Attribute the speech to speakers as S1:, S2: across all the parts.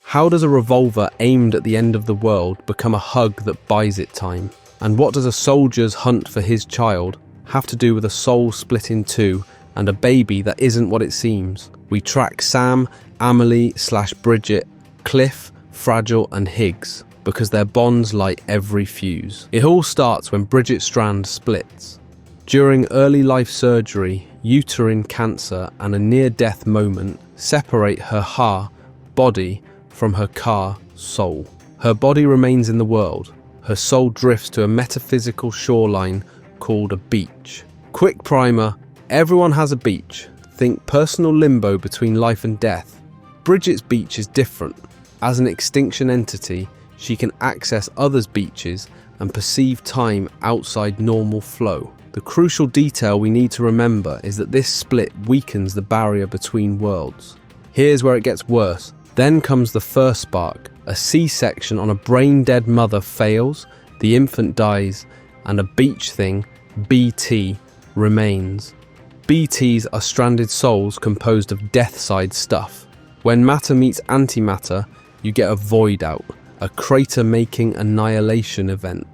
S1: How does a revolver aimed at the end of the world become a hug that buys it time? And what does a soldier's hunt for his child have to do with a soul split in two and a baby that isn't what it seems? We track Sam, Amelie/Bridget, Cliff, Fragile and Higgs because their bonds light every fuse. It all starts when Bridget Strand splits. During early life surgery, uterine cancer and a near-death moment separate her body from her soul. Her body remains in the world. Her soul drifts to a metaphysical shoreline called a beach. Quick primer, everyone has a beach. Think personal limbo between life and death. Bridget's beach is different. As an extinction entity, she can access others' beaches and perceive time outside normal flow. The crucial detail we need to remember is that this split weakens the barrier between worlds. Here's where it gets worse. Then comes the first spark. A C-section on a brain-dead mother fails, the infant dies, and a beach thing, BT, remains. BTs are stranded souls composed of death-side stuff. When matter meets antimatter, you get a void out, a crater-making annihilation event.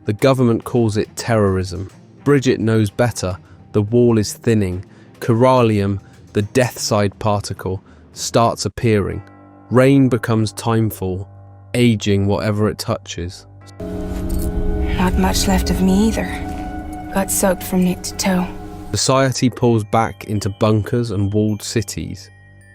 S1: The government calls it terrorism. Bridget knows better. The wall is thinning. Corallium, the death-side particle, starts appearing. Rain becomes timefall, aging whatever it touches.
S2: Not much left of me either. Got soaked from neck to toe.
S1: Society pulls back into bunkers and walled cities.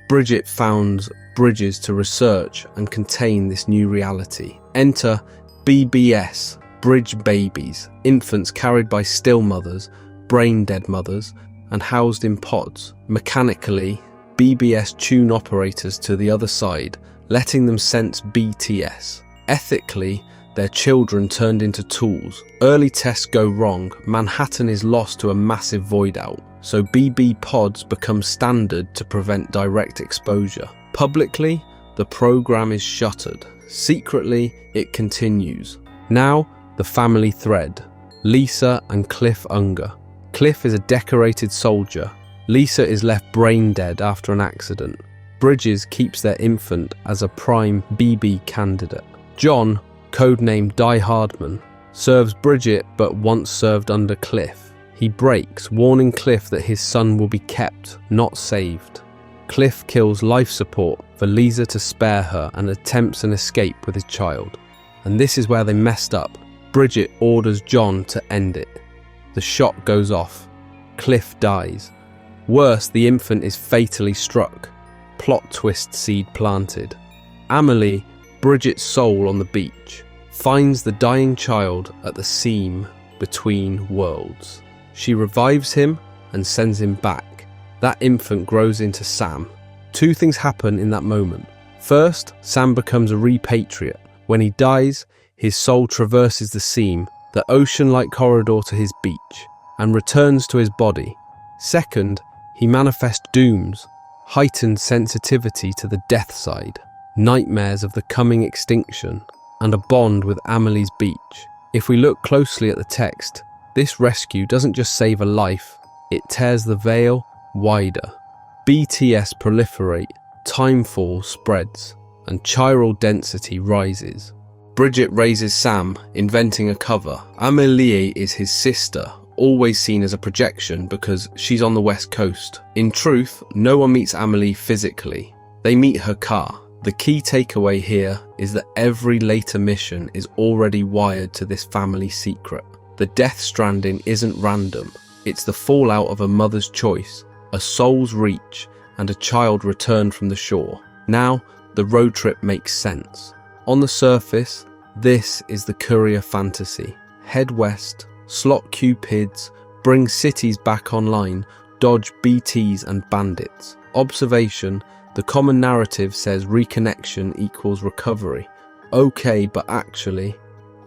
S1: Bridget founds bridges to research and contain this new reality. Enter BBS, bridge babies, infants carried by still mothers, brain-dead mothers, and housed in pods. Mechanically, BBS tune operators to the other side, letting them sense BTS. Ethically, their children turned into tools. Early tests go wrong, Manhattan is lost to a massive void out, so BB pods become standard to prevent direct exposure. Publicly, the program is shuttered. Secretly, it continues. Now, the family thread. Lisa and Cliff Unger. Cliff is a decorated soldier. Lisa is left brain dead after an accident. Bridges keeps their infant as a prime BB candidate. John, codenamed Die Hardman, serves Bridget but once served under Cliff. He breaks, warning Cliff that his son will be kept, not saved. Cliff kills life support for Lisa to spare her and attempts an escape with his child. And this is where they messed up. Bridget orders John to end it. The shot goes off. Cliff dies. Worse, the infant is fatally struck. Plot twist seed planted. Amelie, Bridget's soul on the beach, finds the dying child at the seam between worlds. She revives him and sends him back. That infant grows into Sam. Two things happen in that moment. First, Sam becomes a repatriate. When he dies, his soul traverses the seam, the ocean-like corridor to his beach, and returns to his body. Second, he manifests dooms, heightened sensitivity to the death side, nightmares of the coming extinction, and a bond with Amelie's beach. If we look closely at the text, this rescue doesn't just save a life, it tears the veil wider. BTS proliferate, timefall spreads, and chiral density rises. Bridget raises Sam, inventing a cover. Amelie is his sister, always seen as a projection because she's on the west coast. In truth, no one meets Amelie physically. They meet her car. The key takeaway here is that every later mission is already wired to this family secret. The Death Stranding isn't random. It's the fallout of a mother's choice, a soul's reach, and a child returned from the shore. Now, the road trip makes sense. On the surface, this is the courier fantasy. Head west, slot Cupids, bring cities back online, dodge BTs and bandits. Observation, the common narrative says reconnection equals recovery. Okay, but actually,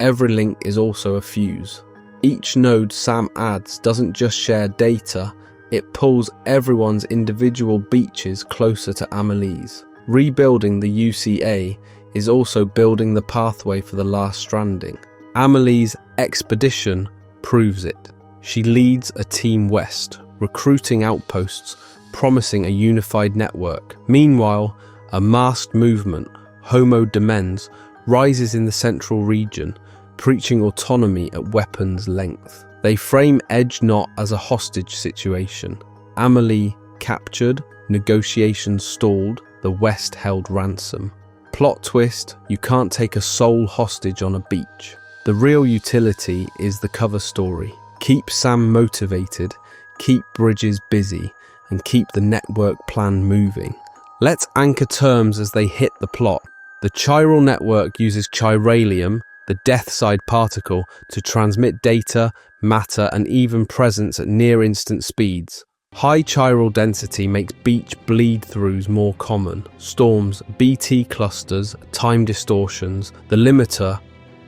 S1: every link is also a fuse. Each node Sam adds doesn't just share data, it pulls everyone's individual beaches closer to Amelie's. Rebuilding the UCA is also building the pathway for the last stranding. Amelie's expedition proves it. She leads a team west, recruiting outposts, promising a unified network. Meanwhile, a masked movement, Homo Demens, rises in the central region, preaching autonomy at weapons length. They frame Edge not as a hostage situation. Amelie captured, negotiations stalled, the West held ransom. Plot twist, you can't take a soul hostage on a beach. The real utility is the cover story. Keep Sam motivated, keep Bridges busy, and keep the network plan moving. Let's anchor terms as they hit the plot. The chiral network uses chiralium, the death side particle, to transmit data, matter, and even presence at near-instant speeds. High chiral density makes beach bleed-throughs more common. Storms, BT clusters, time distortions. The limiter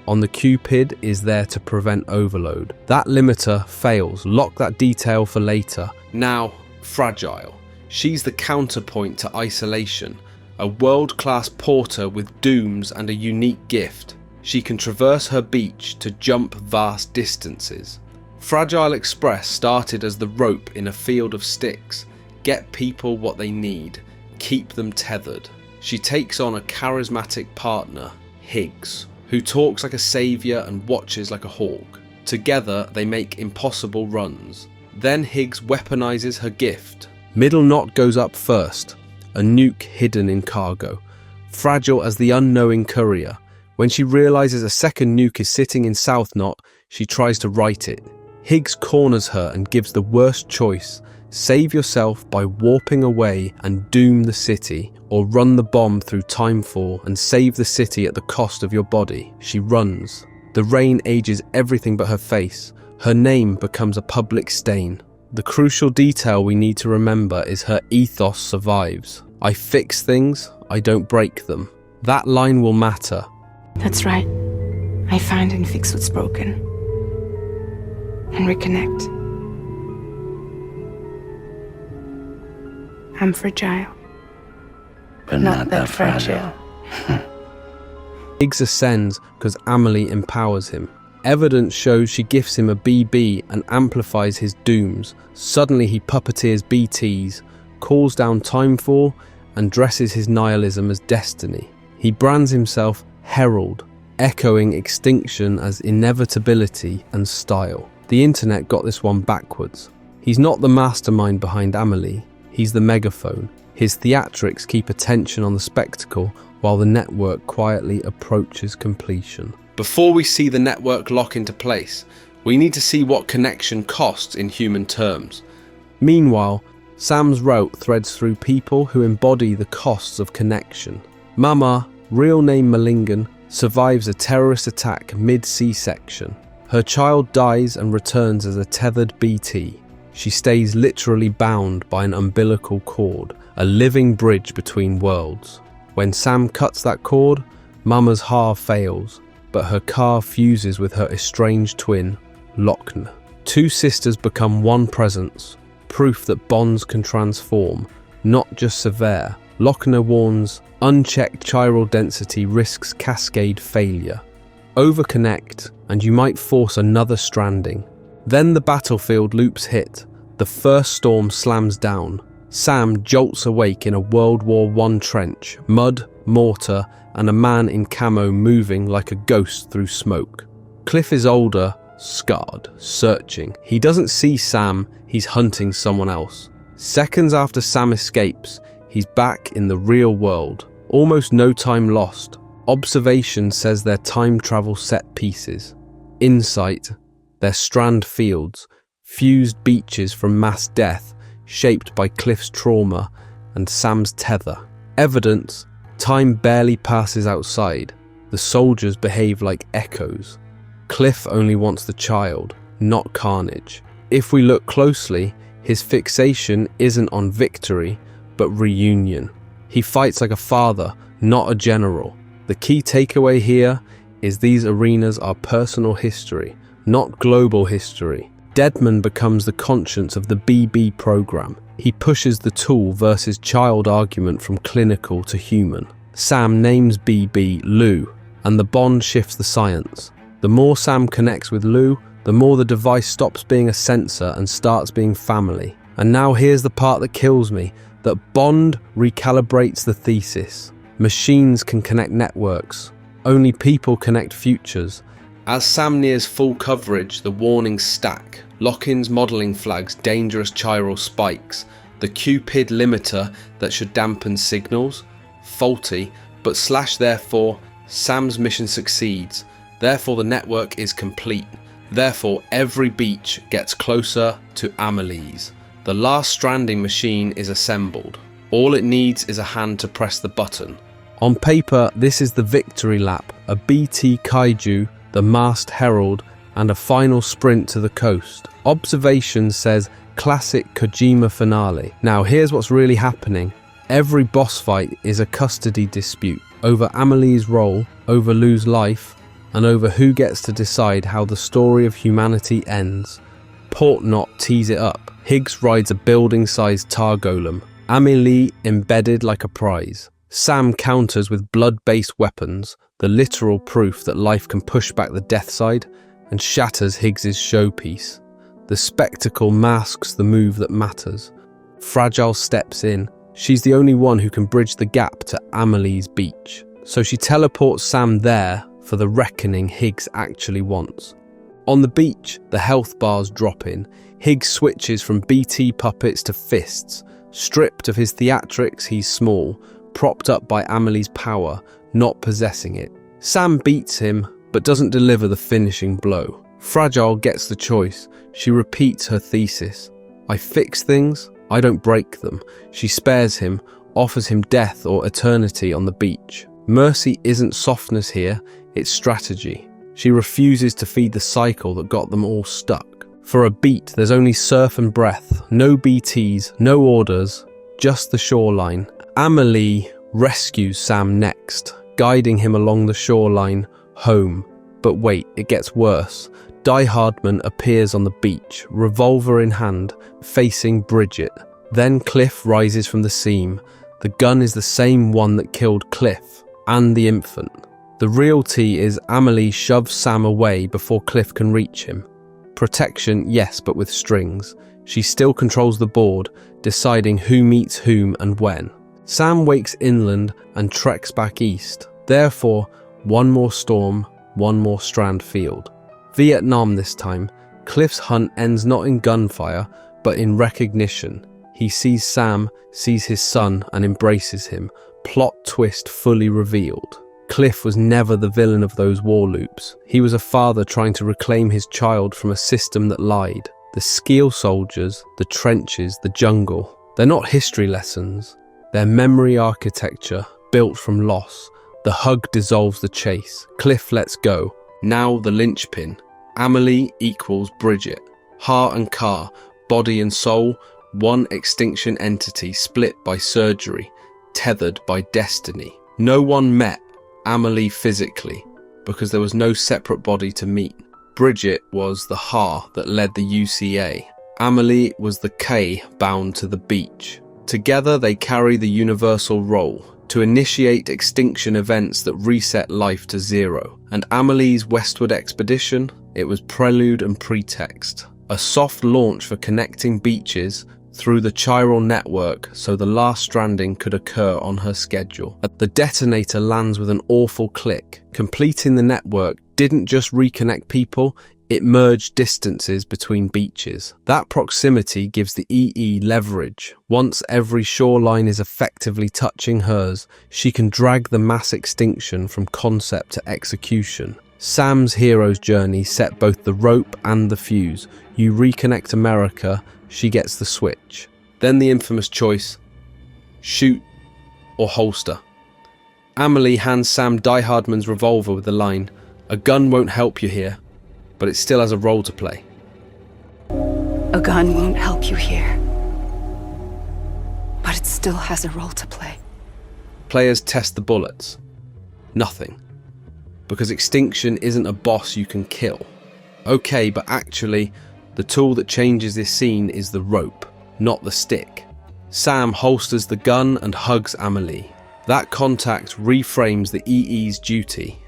S1: on the Cupid is there to prevent overload. That limiter fails. Lock that detail for later. Now, Fragile. She's the counterpoint to isolation. A world-class porter with dooms and a unique gift. She can traverse her beach to jump vast distances. Fragile Express started as the rope in a field of sticks. Get people what they need. Keep them tethered. She takes on a charismatic partner, Higgs, who talks like a saviour and watches like a hawk. Together they make impossible runs. Then Higgs weaponizes her gift. Middle knot goes up first, a nuke hidden in cargo. Fragile as the unknowing courier. When she realizes a second nuke is sitting in South Knot, she tries to right it. Higgs corners her and gives the worst choice. Save yourself by warping away and doom the city, or run the bomb through Timefall and save the city at the cost of your body. She runs. The rain ages everything but her face. Her name becomes a public stain. The crucial detail we need to remember is her ethos survives. I fix things, I don't break them. That line will matter.
S2: That's right. I find and fix what's broken. And reconnect. I'm fragile.
S3: But not that fragile.
S1: Higgs ascends because Amelie empowers him. Evidence shows she gifts him a BB and amplifies his dooms. Suddenly he puppeteers BTs, calls down Timefall, and dresses his nihilism as destiny. He brands himself Herald, echoing extinction as inevitability and style. The internet got this one backwards. He's not the mastermind behind Amelie, he's the megaphone. His theatrics keep attention on the spectacle while the network quietly approaches completion. Before we see the network lock into place, we need to see what connection costs in human terms. Meanwhile, Sam's route threads through people who embody the costs of connection. Mama, real name Malingan, survives a terrorist attack mid-C-section. Her child dies and returns as a tethered BT. She stays literally bound by an umbilical cord, a living bridge between worlds. When Sam cuts that cord, Mama's heart fails, but her car fuses with her estranged twin, Lochner. Two sisters become one presence, proof that bonds can transform, not just sever. Lochner warns, unchecked chiral density risks cascade failure. Overconnect, and you might force another stranding. Then the battlefield loops hit. The first storm slams down. Sam jolts awake in a World War I trench, mud, mortar, and a man in camo moving like a ghost through smoke. Cliff is older, scarred, searching. He doesn't see Sam, he's hunting someone else. Seconds after Sam escapes, he's back in the real world. Almost no time lost. Observation says they're time travel set pieces. Insight, they're strand fields, fused beaches from mass death, shaped by Cliff's trauma and Sam's tether. Evidence, time barely passes outside. The soldiers behave like echoes. Cliff only wants the child, not carnage. If we look closely, his fixation isn't on victory, but reunion. He fights like a father, not a general. The key takeaway here is these arenas are personal history, not global history. Deadman becomes the conscience of the BB program. He pushes the tool versus child argument from clinical to human. Sam names BB Lou, and the bond shifts the science. The more Sam connects with Lou, the more the device stops being a sensor and starts being family. And now here's the part that kills me, that Bond recalibrates the thesis. Machines can connect networks. Only people connect futures. As Sam nears full coverage, the warnings stack. Lock-ins, modelling flags, dangerous chiral spikes. The Cupid limiter that should dampen signals. Faulty, but / therefore, Sam's mission succeeds. Therefore the network is complete. Therefore every beach gets closer to Amelie's. The last Stranding machine is assembled. All it needs is a hand to press the button. On paper, this is the victory lap, a BT Kaiju, the masked herald, and a final sprint to the coast. Observation says classic Kojima finale. Now here's what's really happening. Every boss fight is a custody dispute over Amelie's role, over Lou's life, and over who gets to decide how the story of humanity ends. Portnot tees it up. Higgs rides a building-sized tar golem. Amelie embedded like a prize. Sam counters with blood-based weapons, the literal proof that life can push back the death side, and shatters Higgs's showpiece. The spectacle masks the move that matters. Fragile steps in. She's the only one who can bridge the gap to Amelie's beach. So she teleports Sam there for the reckoning Higgs actually wants. On the beach, the health bars drop in. Higgs switches from BT puppets to fists. Stripped of his theatrics, he's small, propped up by Amelie's power, not possessing it. Sam beats him, but doesn't deliver the finishing blow. Fragile gets the choice. She repeats her thesis. I fix things, I don't break them. She spares him, offers him death or eternity on the beach. Mercy isn't softness here, it's strategy. She refuses to feed the cycle that got them all stuck. For a beat, there's only surf and breath, no BTs, no orders, just the shoreline. Amelie rescues Sam next, guiding him along the shoreline, home. But wait, it gets worse. Die Hardman appears on the beach, revolver in hand, facing Bridget. Then Cliff rises from the seam. The gun is the same one that killed Cliff and the infant. The real tea is Amelie shoves Sam away before Cliff can reach him. Protection, yes, but with strings. She still controls the board, deciding who meets whom and when. Sam wakes inland and treks back east. Therefore, one more storm, one more strand field. Vietnam this time. Cliff's hunt ends not in gunfire, but in recognition. He sees Sam, sees his son, and embraces him. Plot twist fully revealed. Cliff was never the villain of those war loops. He was a father trying to reclaim his child from a system that lied. The Skeel soldiers, the trenches, the jungle. They're not history lessons. They're memory architecture, built from loss. The hug dissolves the chase. Cliff lets go. Now the linchpin. Amelie equals Bridget. Heart and car, body and soul, one extinction entity split by surgery, tethered by destiny. No one met Amelie physically, because there was no separate body to meet. Bridget was the Ha that led the UCA. Amelie was the K bound to the beach. Together they carry the universal role, to initiate extinction events that reset life to zero. And Amelie's westward expedition, it was prelude and pretext. A soft launch for connecting beaches through the chiral network so the last stranding could occur on her schedule. The detonator lands with an awful click. Completing the network didn't just reconnect people, it merged distances between beaches. That proximity gives the EE leverage. Once every shoreline is effectively touching hers, she can drag the mass extinction from concept to execution. Sam's hero's journey set both the rope and the fuse. You reconnect America, she gets the switch. Then the infamous choice, shoot or holster. Amelie hands Sam Die Hardman's revolver with the line, a gun won't help you here, but it still has a role to play.
S2: A gun won't help you here, but it still has a role to play.
S1: Players test the bullets. Nothing. Because extinction isn't a boss you can kill. Okay, but actually, the tool that changes this scene is the rope, not the stick. Sam holsters the gun and hugs Amelie. That contact reframes the EE's duty.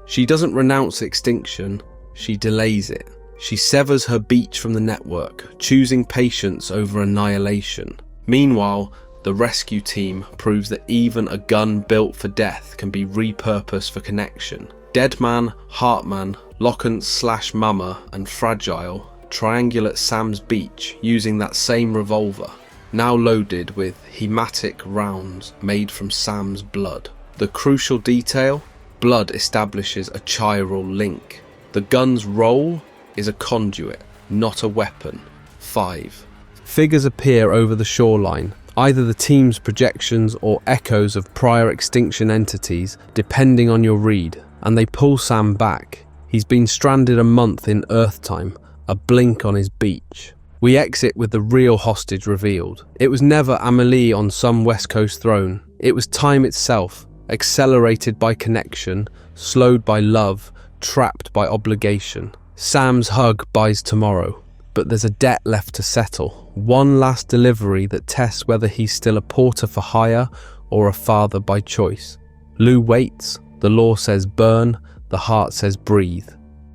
S1: She doesn't renounce extinction, she delays it. She severs her beach from the network, choosing patience over annihilation. Meanwhile, The rescue team proves that even a gun built for death can be repurposed for connection. Deadman, Heartman, Lockant / Mama and Fragile triangulate Sam's beach using that same revolver, now loaded with hematic rounds made from Sam's blood. The crucial detail? Blood establishes a chiral link. The gun's role is a conduit, not a weapon. 5. Figures appear over the shoreline, either the team's projections or echoes of prior extinction entities, depending on your read, and they pull Sam back. He's been stranded a month in Earth time, a blink on his beach. We exit with the real hostage revealed. It was never Amelie on some West Coast throne. It was time itself, accelerated by connection, slowed by love, trapped by obligation. Sam's hug buys tomorrow, but there's a debt left to settle. One last delivery that tests whether he's still a porter for hire or a father by choice. Lou waits. The law says burn, the heart says breathe.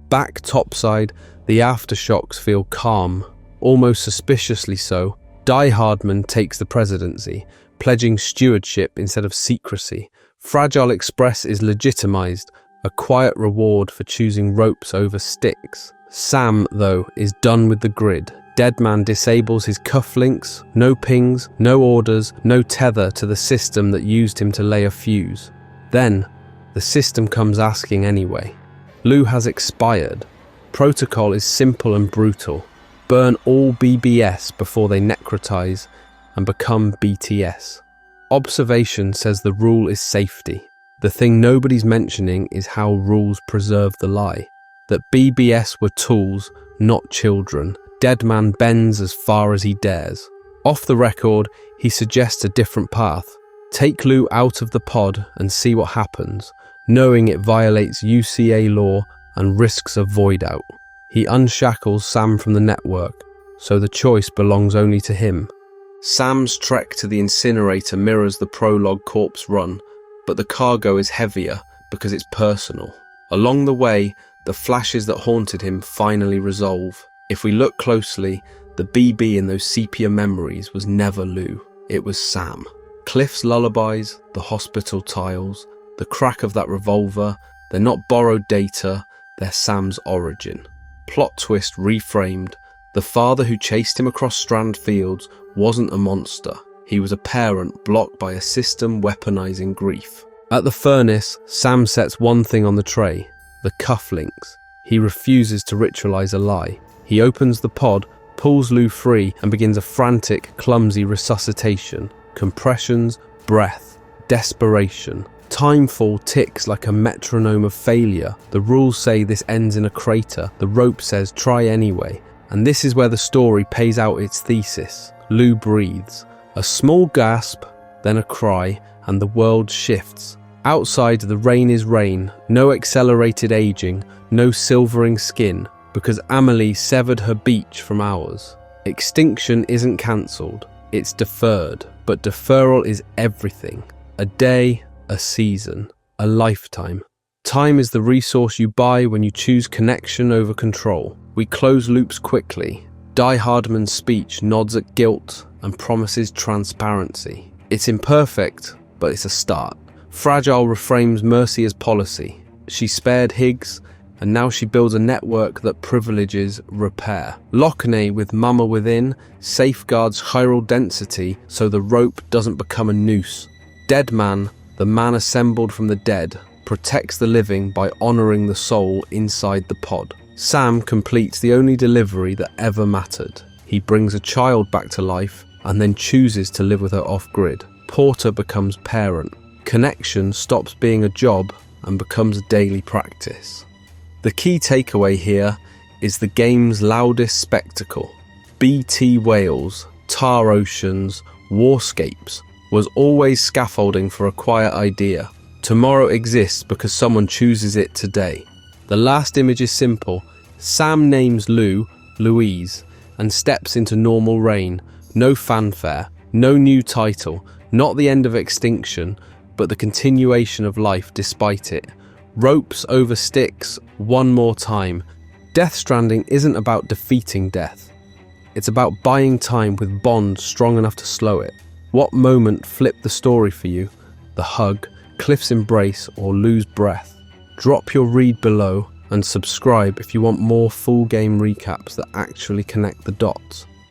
S1: Back topside, the aftershocks feel calm, almost suspiciously so. Die Hardman takes the presidency, pledging stewardship instead of secrecy. Fragile Express is legitimized, a quiet reward for choosing ropes over sticks. Sam, though, is done with the grid. Deadman disables his cufflinks, no pings, no orders, no tether to the system that used him to lay a fuse. Then, the system comes asking anyway. Lou has expired. Protocol is simple and brutal. Burn all BBS before they necrotize and become BTS. Observation says the rule is safety. The thing nobody's mentioning is how rules preserve the lie. That BBS were tools, not children. Deadman bends as far as he dares. Off the record, he suggests a different path. Take Lou out of the pod and see what happens, knowing it violates UCA law and risks a void out. He unshackles Sam from the network, so the choice belongs only to him. Sam's trek to the incinerator mirrors the prologue corpse run, but the cargo is heavier because it's personal. Along the way, the flashes that haunted him finally resolve. If we look closely, the BB in those sepia memories was never Lou, it was Sam. Cliff's lullabies, the hospital tiles, the crack of that revolver, they're not borrowed data, they're Sam's origin. Plot twist reframed, the father who chased him across Strand Fields wasn't a monster. He was a parent blocked by a system weaponizing grief. At the furnace, Sam sets one thing on the tray, the cufflinks. He refuses to ritualize a lie. He opens the pod, pulls Lou free, and begins a frantic, clumsy resuscitation. Compressions, breath, desperation. Timefall ticks like a metronome of failure. The rules say this ends in a crater. The rope says try anyway. And this is where the story pays out its thesis. Lou breathes. A small gasp, then a cry, and the world shifts. Outside, the rain is rain. No accelerated aging, no silvering skin, because Amelie severed her beach from ours. Extinction isn't cancelled, it's deferred. But deferral is everything. A day, a season, a lifetime. Time is the resource you buy when you choose connection over control. We close loops quickly. Die Hardman's speech nods at guilt and promises transparency. It's imperfect, but it's a start. Fragile reframes mercy as policy. She spared Higgs, and now she builds a network that privileges repair. Lockney, with Mama within, safeguards chiral density so the rope doesn't become a noose. Deadman, the man assembled from the dead, protects the living by honouring the soul inside the pod. Sam completes the only delivery that ever mattered. He brings a child back to life and then chooses to live with her off-grid. Porter becomes parent. Connection stops being a job and becomes a daily practice. The key takeaway here is the game's loudest spectacle. BT Whales, Tar Oceans, Warscapes was always scaffolding for a quiet idea. Tomorrow exists because someone chooses it today. The last image is simple. Sam names Lou, Louise, and steps into normal reign. No fanfare, no new title, not the end of extinction, but the continuation of life despite it. Ropes over sticks, one more time. Death Stranding isn't about defeating death. It's about buying time with bonds strong enough to slow it. What moment flipped the story for you? The hug, Cliff's embrace, or Lou's breath? Drop your read below and subscribe if you want more full game recaps that actually connect the dots.